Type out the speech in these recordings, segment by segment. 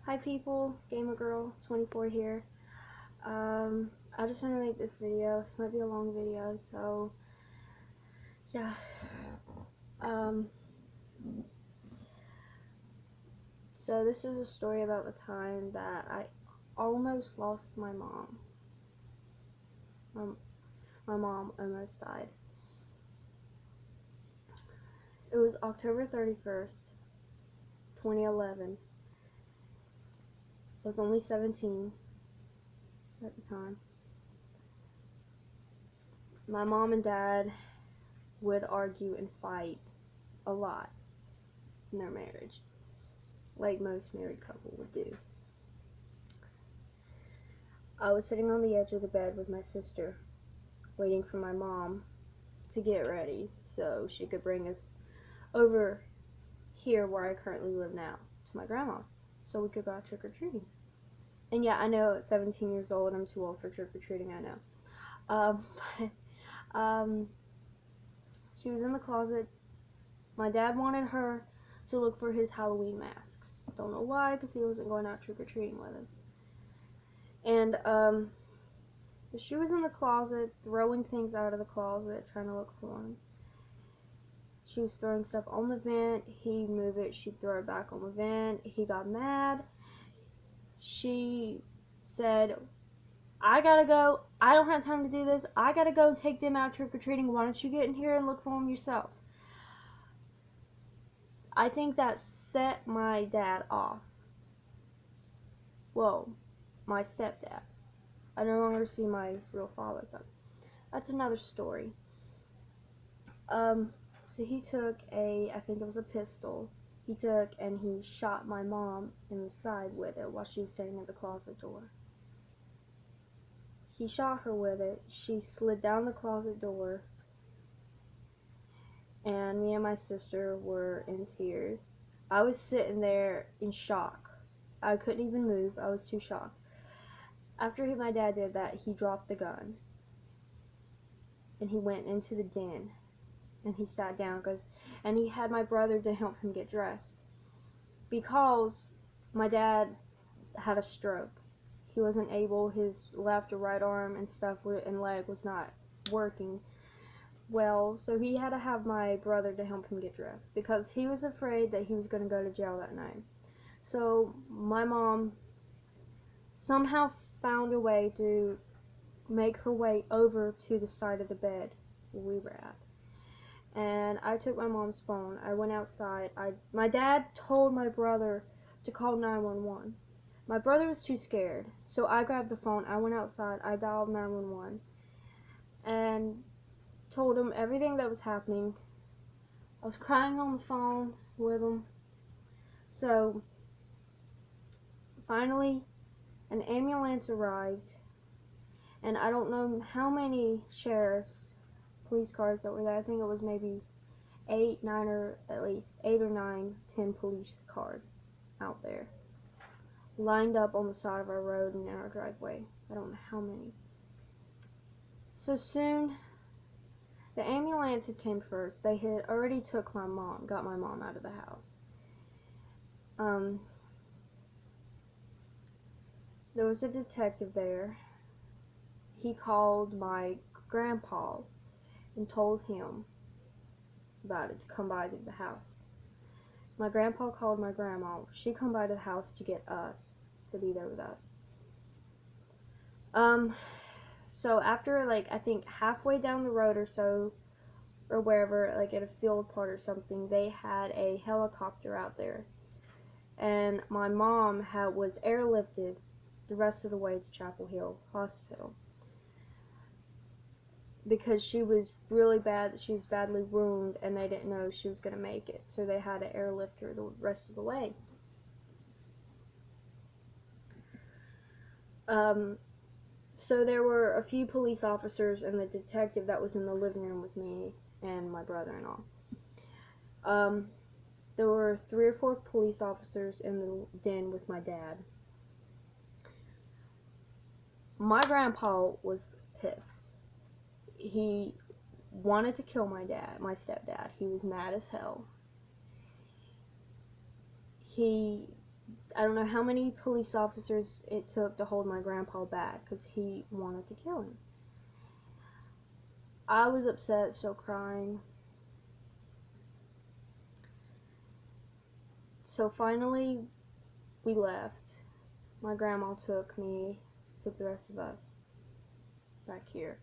Hi people, gamergirl 24 here. I just want to make this video. This might be a long video, so yeah. Um, so this is a story about the time that I almost lost my mom. My mom almost died. It was October 31st, 2011. I was only 17 at the time. My mom and dad would argue and fight a lot in their marriage, like most married couple would do. I was sitting on the edge of the bed with my sister, waiting for my mom to get ready so she could bring us over here where I currently live now, to my grandma's, so we could go out trick-or-treating. And yeah, I know at 17 years old I'm too old for trick-or-treating, I know. But she was in the closet. My dad wanted her to look for his Halloween masks. Don't know why, because he wasn't going out trick-or-treating with us. And so she was in the closet, throwing things out of the closet, trying to look for him. She was throwing stuff on the vent. He'd move it. She'd throw it back on the vent. He got mad. She said, I gotta go. I don't have time to do this. I gotta go and take them out trick-or-treating. Why don't you get in here and look for them yourself? I think that set my dad off. Well, my stepdad. I no longer see my real father, but that's another story. So he took I think it was a pistol, he took and he shot my mom in the side with it while she was standing at the closet door. He shot her with it, she slid down the closet door, and me and my sister were in tears. I was sitting there in shock. I couldn't even move, I was too shocked. After my dad did that, he dropped the gun, and he went into the den. And he sat down and he had my brother to help him get dressed because my dad had a stroke. He wasn't able, his left or right arm and stuff and leg was not working well, so he had to have my brother to help him get dressed because he was afraid that he was going to go to jail that night. So my mom somehow found a way to make her way over to the side of the bed where we were at. And I took my mom's phone. I went outside. My dad told my brother to call 911. My brother was too scared, so I grabbed the phone. I went outside. I dialed 911 and told him everything that was happening. I was crying on the phone with him. So finally, an ambulance arrived, and I don't know how many sheriffs, police cars that were there. I think it was maybe 8, 9, or at least 8 or 9, 10 police cars out there lined up on the side of our road and in our driveway. I don't know how many. So soon, the ambulance had came first. They had already got my mom out of the house. There was a detective there. He called my grandpa and told him about it to come by to the house. My grandpa called my grandma. She come by to the house to get us, to be there with us. So after, like, I think halfway down the road or so, or wherever, like at a field part or something, they had a helicopter out there. And my mom was airlifted the rest of the way to Chapel Hill Hospital. Because she was really bad, she was badly wounded, and they didn't know she was going to make it. So they had to airlift her the rest of the way. So there were a few police officers and the detective that was in the living room with me and my brother-in-law. There were 3 or 4 police officers in the den with my dad. My grandpa was pissed. He wanted to kill my dad, my stepdad. He was mad as hell. I don't know how many police officers it took to hold my grandpa back because he wanted to kill him. I was upset, so crying. So finally, we left. My grandma took the rest of us back here.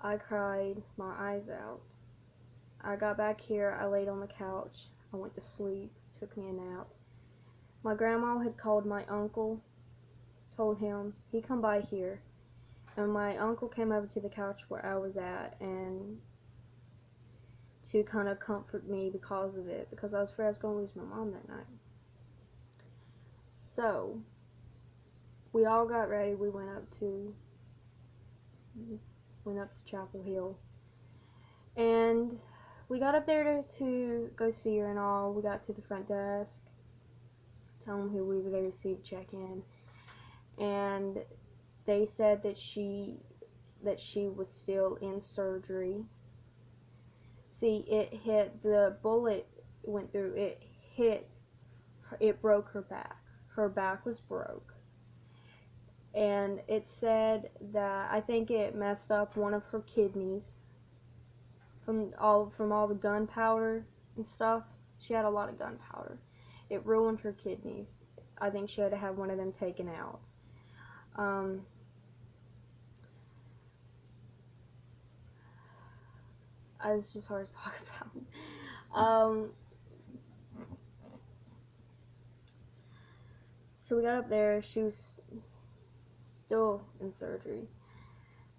I cried my eyes out. I got back here, I laid on the couch, I went to sleep, took me a nap. My grandma had called my uncle, told him he'd come by here, and my uncle came over to the couch where I was at, and to kind of comfort me because of it, because I was afraid I was going to lose my mom that night. So, we all got ready, we went up to Chapel Hill, and we got up there to go see her and all. We got to the front desk, tell them who we were there to see to check in, and they said that she was still in surgery. See, the bullet went through, it broke her back. Her back was broke. And it said that, I think it messed up one of her kidneys from all the gunpowder and stuff. She had a lot of gunpowder. It ruined her kidneys. I think she had to have one of them taken out. It's just hard to talk about. So we got up there. She was still in surgery.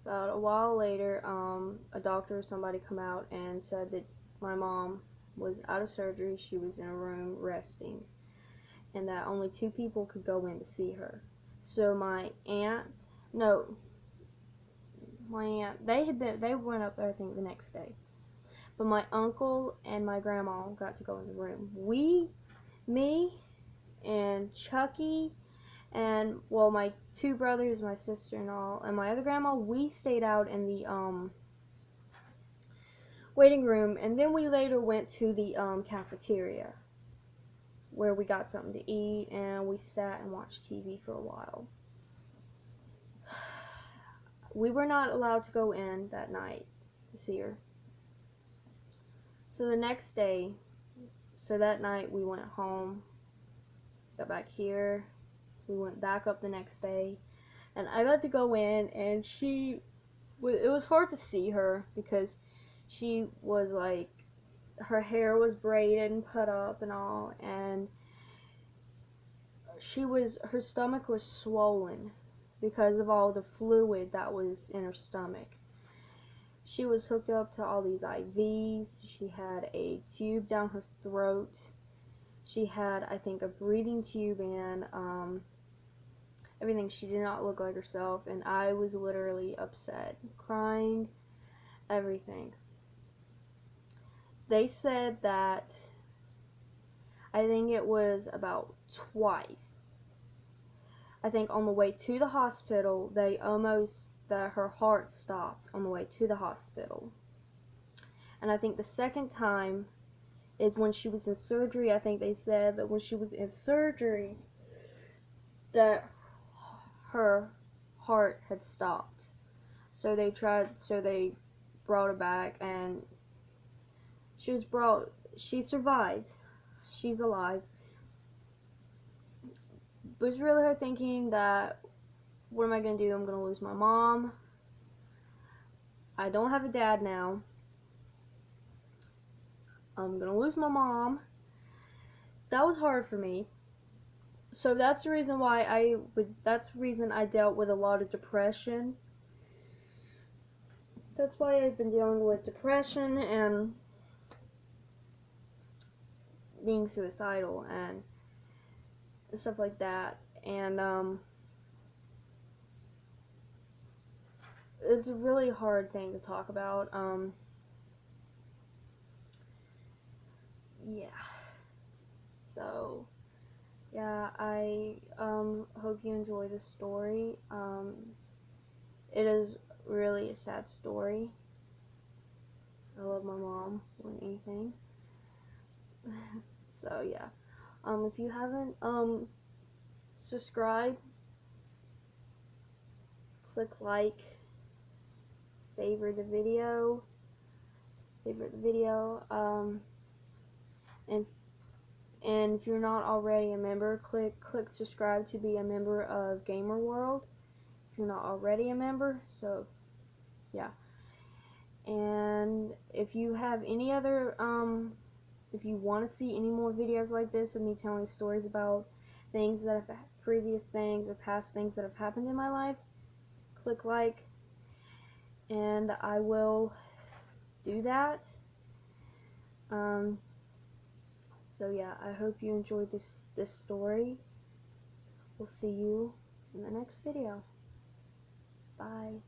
About a while later, a doctor or somebody come out and said that my mom was out of surgery. She was in a room resting, and that only 2 people could go in to see her. So my aunt, they went up there, I think, the next day. But my uncle and my grandma got to go in the room. Me and Chucky and, well, my 2 brothers, my sister and all, and my other grandma, we stayed out in the waiting room, and then we later went to the cafeteria where we got something to eat, and we sat and watched TV for a while. We were not allowed to go in that night to see her. So the next day, that night we went home, got back here, we went back up the next day, and I got to go in, and it was hard to see her because she was like, her hair was braided and put up and all, and her stomach was swollen because of all the fluid that was in her stomach. She was hooked up to all these IVs. She had a tube down her throat. She had, I think, a breathing tube and everything. She did not look like herself, and I was literally upset, crying, everything. They said that, I think it was about twice, I think on the way to the hospital, that her heart stopped on the way to the hospital. And I think the second time is when she was in surgery. I think they said that when she was in surgery that her heart had stopped. So they brought her back, and she survived. She's alive. But it was really her thinking that, what am I going to do? I'm going to lose my mom. I don't have a dad now. I'm going to lose my mom. That was hard for me. So that's the reason why I dealt with a lot of depression. That's why I've been dealing with depression and being suicidal and stuff like that. And it's a really hard thing to talk about. Yeah. So, yeah, I hope you enjoy this story. It is really a sad story. I love my mom more than anything. So, yeah. If you haven't subscribed, click like, favorite the video, and if you're not already a member, click subscribe to be a member of gamergirl if you're not already a member. So yeah, and if you have any other if you want to see any more videos like this of me telling stories about things that have previous things or past things that have happened in my life, click like, and I will do that. So yeah, I hope you enjoyed this story. We'll see you in the next video. Bye.